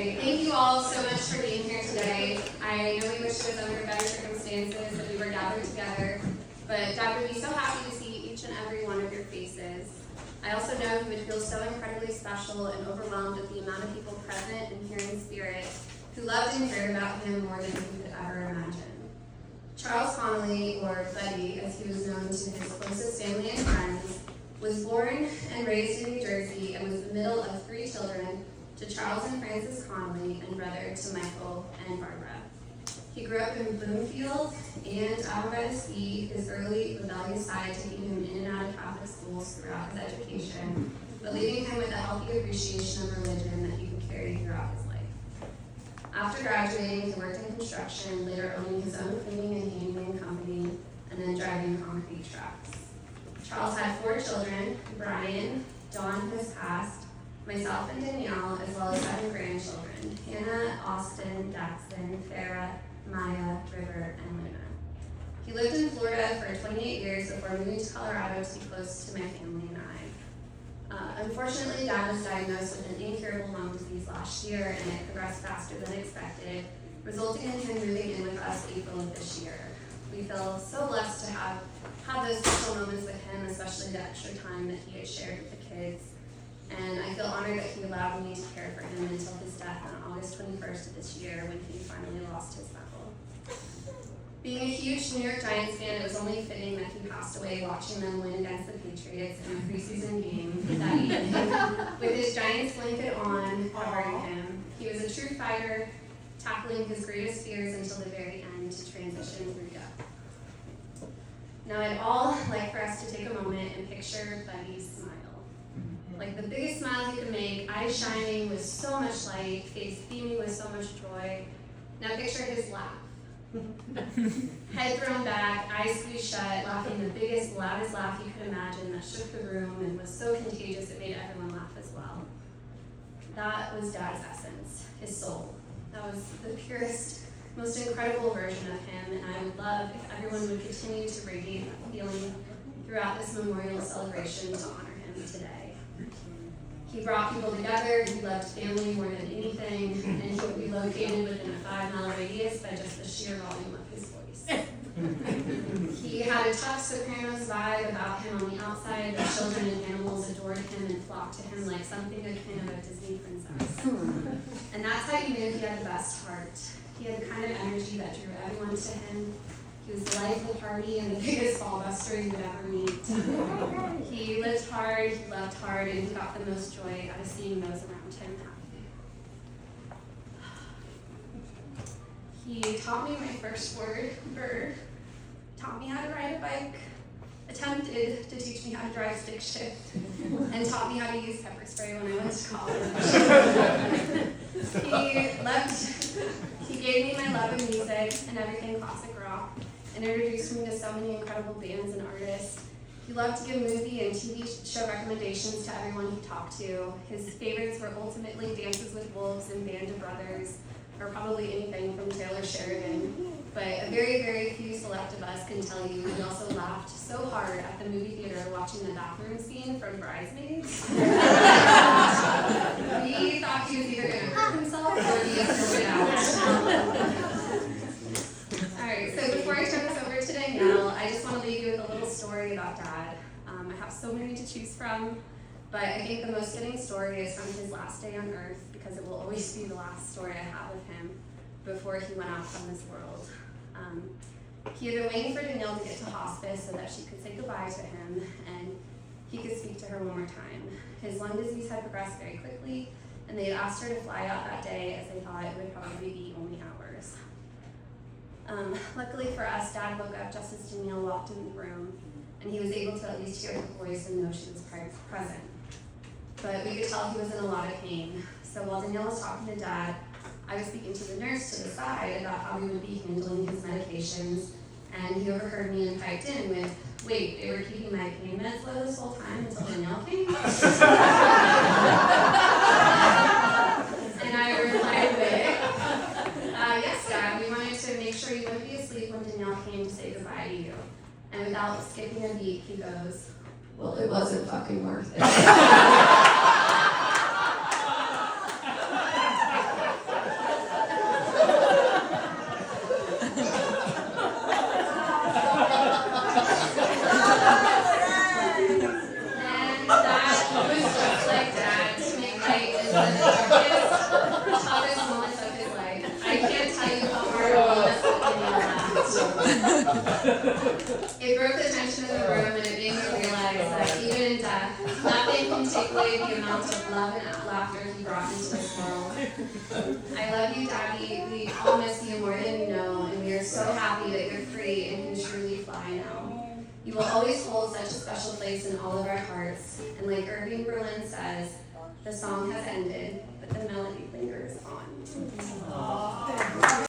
right, thank you all so much for being here today. I know we wish it was under better circumstances that we were gathered together, but Dad would be so happy to see each and every one of your faces. I also know he would feel so incredibly special and overwhelmed at the amount of people present and here in spirit who loved and cared about him more than he could ever imagine. Charles Connolly, or Buddy, as he was known to his closest family and friends, was born and raised in New Jersey and was the middle of 3 children to Charles and Frances Connolly and brother to Michael and Barbara. He grew up in Bloomfield and out by the sea, his early rebellious side taking him in and out of Catholic schools throughout his education, but leaving him with a healthy appreciation of religion that he could carry throughout his life. After graduating, he worked in construction, later owning his own cleaning and handyman company, and then driving concrete trucks. Charles had 4 children, Brian, Dawn, who has passed, myself and Danielle, as well as 7 grandchildren, Hannah, Austin, Daxton, Farah, Maya, River, and Luna. He lived in Florida for 28 years before moving to Colorado to be close to my family and I. Unfortunately, Dad was diagnosed with an incurable lung disease last year, and it progressed faster than expected, resulting in him moving in with us April of this year. We feel so blessed to have those special moments with him, especially the extra time that he had shared with the kids. And I feel honored that he allowed me to care for him until his death on August 21st of this year when he finally lost his knuckle. Being a huge New York Giants fan, it was only fitting that he passed away watching them win against the Patriots in a preseason game that evening, with his Giants blanket on, covering him. He was a true fighter, tackling his greatest fears until the very end to transition through death. Now I'd all like for us to take a moment and picture Buddy's smile. Like the biggest smile he could make, eyes shining with so much light, face beaming with so much joy. Now picture his laugh. Head thrown back, eyes squeezed shut, laughing the biggest, loudest laugh you could imagine that shook the room and was so contagious it made everyone laugh as well. That was Dad's essence, his soul. That was the purest, most incredible version of him, and I would love if everyone would continue to radiate that feeling throughout this memorial celebration to honor him today. He brought people together, he loved family more than anything, and he would be located within a 5-mile radius by just the sheer volume of his voice. He had a tough Sopranos vibe about him on the outside. The children and animals adored him and flocked to him like something akin of a Disney princess. And that's how you knew he had the best heart. He had the kind of energy that drew everyone to him. He was the life of the party and the biggest ballbuster you would ever meet. He lived hard, he loved hard, and he got the most joy out of seeing those around him happy. He taught me my first word, bird, taught me how to ride a bike, attempted to teach me how to drive stick shift, and taught me how to use pepper spray when I went to college. He gave me my love of music and everything classic rock, and introduced me to so many incredible bands and artists. He loved to give movie and TV show recommendations to everyone he talked to. His favorites were ultimately Dances with Wolves and Band of Brothers, or probably anything from Taylor Sheridan. But a very, very few select of us can tell you we also laughed so hard at the movie theater watching the bathroom scene from Bridesmaids. We thought he was either going to hurt himself or be thrown out. Alright, so before I turn this over to Danielle, I just want to leave you with a little story about Dad. I have so many to choose from, but I think the most fitting story is from his last day on Earth, because it will always be the last story I have of him before he went out from this world. He had been waiting for Danielle to get to hospice so that she could say goodbye to him and he could speak to her one more time. His lung disease had progressed very quickly, and they had asked her to fly out that day as they thought it would probably be only hours. Luckily for us, Dad woke up just as Danielle walked in the room, and he was able to at least hear her voice and know she was present. But we could tell he was in a lot of pain. So while Danielle was talking to Dad, I was speaking to the nurse to the side about how we would be handling his medications, and he overheard me and piped in with, "Wait, they were keeping my pain meds low this whole time until Danielle came?" And I replied with, "Yes, Dad, we wanted to make sure you wouldn't be asleep when Danielle came to say goodbye to you." And without skipping a beat, he goes, "Well, it wasn't fucking worth it." appreciate the amount of love and laughter he brought into this world. I love you, Daddy. We all miss you more than you know, and we are so happy that you're free and can truly fly now. You will always hold such a special place in all of our hearts, and like Irving Berlin says, the song has ended, but the melody lingers on.